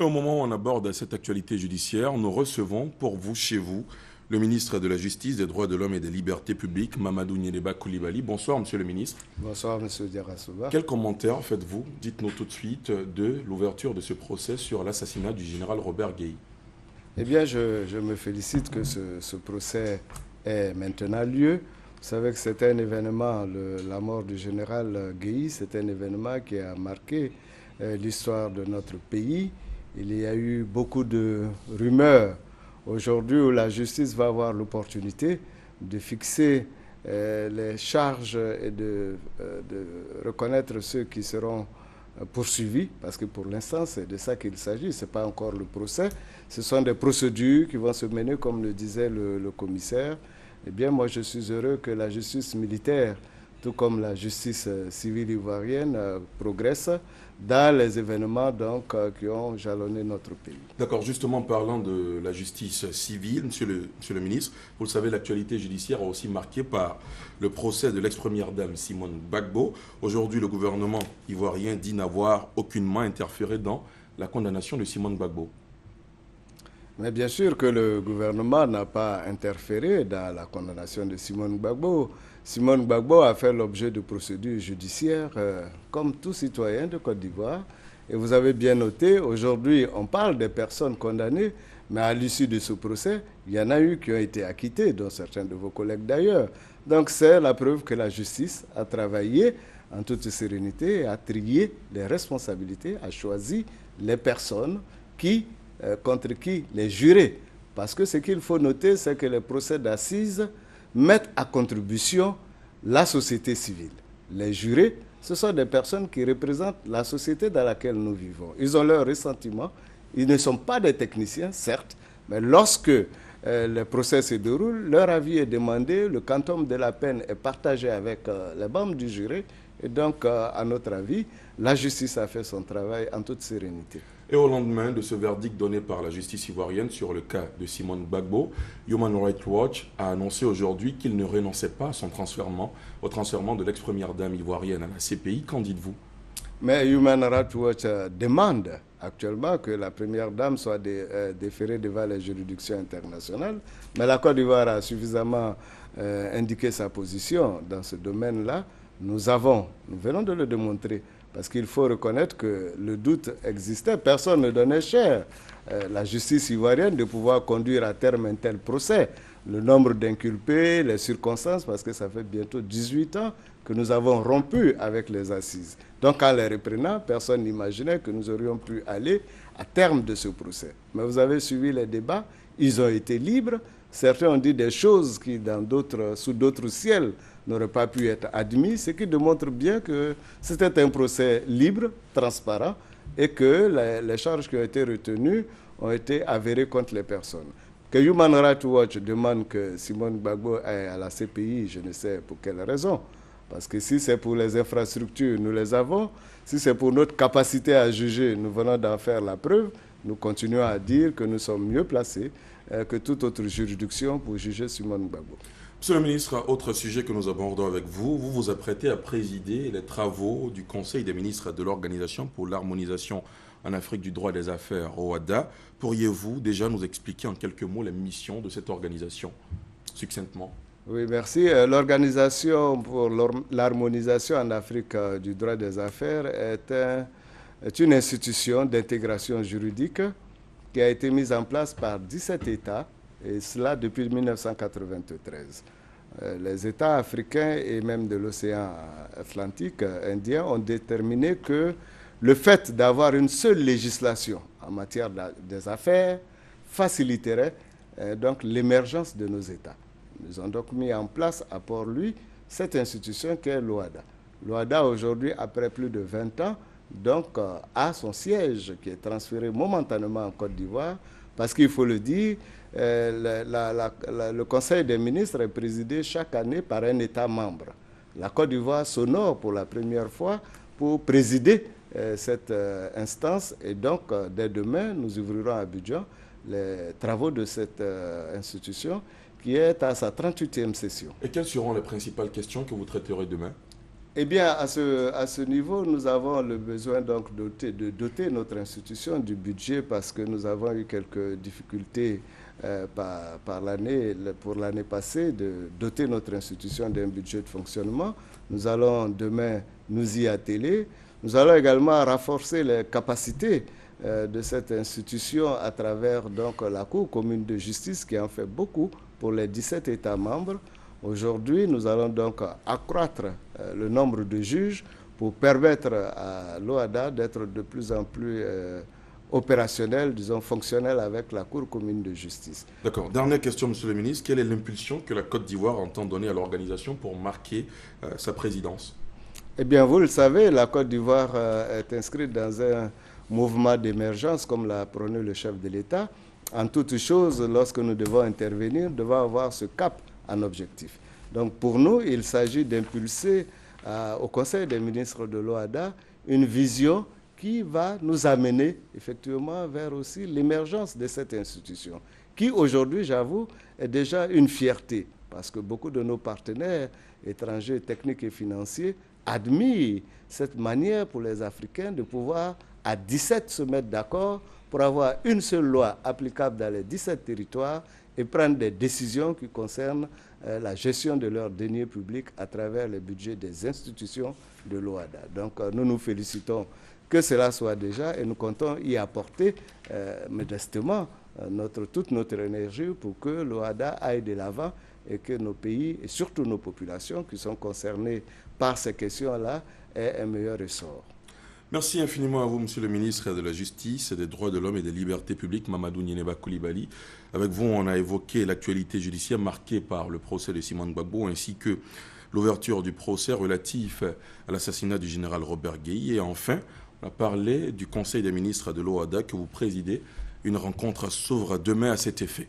Et au moment où on aborde cette actualité judiciaire, nous recevons pour vous, chez vous, le ministre de la Justice, des Droits de l'Homme et des Libertés publiques, Mamadou Niédéba Coulibaly. Bonsoir, monsieur le ministre. Bonsoir, monsieur Diarrassouba. Quel commentaire faites-vous, dites-nous tout de suite, de l'ouverture de ce procès sur l'assassinat du général Robert Gueye? Eh bien, je me félicite que ce procès ait maintenant lieu. Vous savez que c'était un événement, la mort du général Gueye, c'est un événement qui a marqué l'histoire de notre pays. Il y a eu beaucoup de rumeurs aujourd'hui où la justice va avoir l'opportunité de fixer les charges et de reconnaître ceux qui seront poursuivis, parce que pour l'instant, c'est de ça qu'il s'agit. Ce n'est pas encore le procès. Ce sont des procédures qui vont se mener, comme le disait le commissaire. Eh bien, moi, je suis heureux que la justice militaire, tout comme la justice civile ivoirienne, progresse dans les événements qui ont jalonné notre pays. D'accord, justement, parlant de la justice civile, monsieur le ministre, vous le savez, l'actualité judiciaire est aussi marquée par le procès de l'ex-première dame Simone Gbagbo. Aujourd'hui, le gouvernement ivoirien dit n'avoir aucunement interféré dans la condamnation de Simone Gbagbo. Mais bien sûr que le gouvernement n'a pas interféré dans la condamnation de Simone Gbagbo. Simone Gbagbo a fait l'objet de procédures judiciaires comme tout citoyen de Côte d'Ivoire. Et vous avez bien noté, aujourd'hui, on parle des personnes condamnées, mais à l'issue de ce procès, il y en a eu qui ont été acquittés, dont certains de vos collègues d'ailleurs. Donc c'est la preuve que la justice a travaillé en toute sérénité, a trié les responsabilités, a choisi les personnes contre qui les jurés. Parce que ce qu'il faut noter, c'est que les procès d'assises mettent à contribution la société civile. Les jurés, ce sont des personnes qui représentent la société dans laquelle nous vivons. Ils ont leur ressentiment. Ils ne sont pas des techniciens, certes, mais lorsque le procès se déroule, leur avis est demandé, le quantum de la peine est partagé avec les membres du jury. Et donc, à notre avis, la justice a fait son travail en toute sérénité. Et au lendemain de ce verdict donné par la justice ivoirienne sur le cas de Simone Gbagbo, Human Rights Watch a annoncé aujourd'hui qu'il ne renonçait pas à au transfèrement de l'ex-première dame ivoirienne à la CPI. Qu'en dites-vous? Mais Human Rights Watch demande actuellement que la première dame soit déférée devant les juridictions internationales. Mais la Côte d'Ivoire a suffisamment indiqué sa position dans ce domaine-là. Nous venons de le démontrer, parce qu'il faut reconnaître que le doute existait. Personne ne donnait cher la justice ivoirienne de pouvoir conduire à terme un tel procès. Le nombre d'inculpés, les circonstances, parce que ça fait bientôt 18 ans que nous avons rompu avec les assises. Donc en les reprenant, personne n'imaginait que nous aurions pu aller à terme de ce procès. Mais vous avez suivi les débats, ils ont été libres. Certains ont dit des choses qui, sous d'autres ciels, n'auraient pas pu être admis, ce qui démontre bien que c'était un procès libre, transparent, et que les charges qui ont été retenues ont été avérées contre les personnes. Que Human Rights Watch demande que Simone Gbagbo aille à la CPI, je ne sais pour quelle raison. Parce que si c'est pour les infrastructures, nous les avons. Si c'est pour notre capacité à juger, nous venons d'en faire la preuve. Nous continuons à dire que nous sommes mieux placés que toute autre juridiction pour juger Simone Gbagbo. Monsieur le ministre, autre sujet que nous abordons avec vous, vous vous apprêtez à présider les travaux du Conseil des ministres de l'Organisation pour l'harmonisation en Afrique du droit des affaires, OHADA. Pourriez-vous déjà nous expliquer en quelques mots les missions de cette organisation, succinctement? Oui, merci. L'Organisation pour l'harmonisation en Afrique du droit des affaires est une institution d'intégration juridique qui a été mise en place par 17 États, et cela depuis 1993. Les États africains et même de l'océan Atlantique Indien ont déterminé que le fait d'avoir une seule législation en matière des affaires faciliterait donc l'émergence de nos États. Ils ont donc mis en place à Port-Louis cette institution qu'est l'OHADA. L'OHADA aujourd'hui, après plus de 20 ans, donc, a son siège qui est transféré momentanément en Côte d'Ivoire, parce qu'il faut le dire, le Conseil des ministres est présidé chaque année par un État membre. La Côte d'Ivoire s'honore pour la première fois pour présider cette instance, et donc dès demain, nous ouvrirons à Abidjan les travaux de cette institution qui est à sa 38e session. Et quelles seront les principales questions que vous traiterez demain? Eh bien, à ce niveau, nous avons le besoin donc de doter notre institution du budget parce que nous avons eu quelques difficultés pour l'année passée, de doter notre institution d'un budget de fonctionnement. Nous allons demain nous y atteler. Nous allons également renforcer les capacités de cette institution à travers donc, la Cour commune de justice qui en fait beaucoup pour les 17 États membres. Aujourd'hui, nous allons donc accroître le nombre de juges pour permettre à l'OHADA d'être de plus en plus opérationnel, disons fonctionnel avec la Cour commune de justice. D'accord. Dernière question, Monsieur le ministre. Quelle est l'impulsion que la Côte d'Ivoire entend donner à l'organisation pour marquer sa présidence? Eh bien, vous le savez, la Côte d'Ivoire est inscrite dans un mouvement d'émergence, comme l'a prôné le chef de l'État. En toute chose, lorsque nous devons intervenir, nous devons avoir ce cap en objectif. Donc, pour nous, il s'agit d'impulser au Conseil des ministres de l'OHADA une vision qui va nous amener effectivement vers aussi l'émergence de cette institution, qui aujourd'hui, j'avoue, est déjà une fierté, parce que beaucoup de nos partenaires étrangers, techniques et financiers admirent cette manière pour les Africains de pouvoir à 17 se mettre d'accord pour avoir une seule loi applicable dans les 17 territoires et prendre des décisions qui concernent la gestion de leurs deniers publics à travers les budgets des institutions de l'OHADA. Donc nous nous félicitons que cela soit déjà et nous comptons y apporter modestement toute notre énergie pour que l'OHADA aille de l'avant et que nos pays et surtout nos populations qui sont concernées par ces questions-là aient un meilleur essor. Merci infiniment à vous, Monsieur le ministre de la Justice, des Droits de l'Homme et des Libertés publiques, Mamadou Nyeneba Coulibaly. Avec vous, on a évoqué l'actualité judiciaire marquée par le procès de Simone Gbagbo ainsi que l'ouverture du procès relatif à l'assassinat du général Robert Gueye. Et enfin, on a parlé du Conseil des ministres de l'OHADA que vous présidez. Une rencontre s'ouvre demain à cet effet.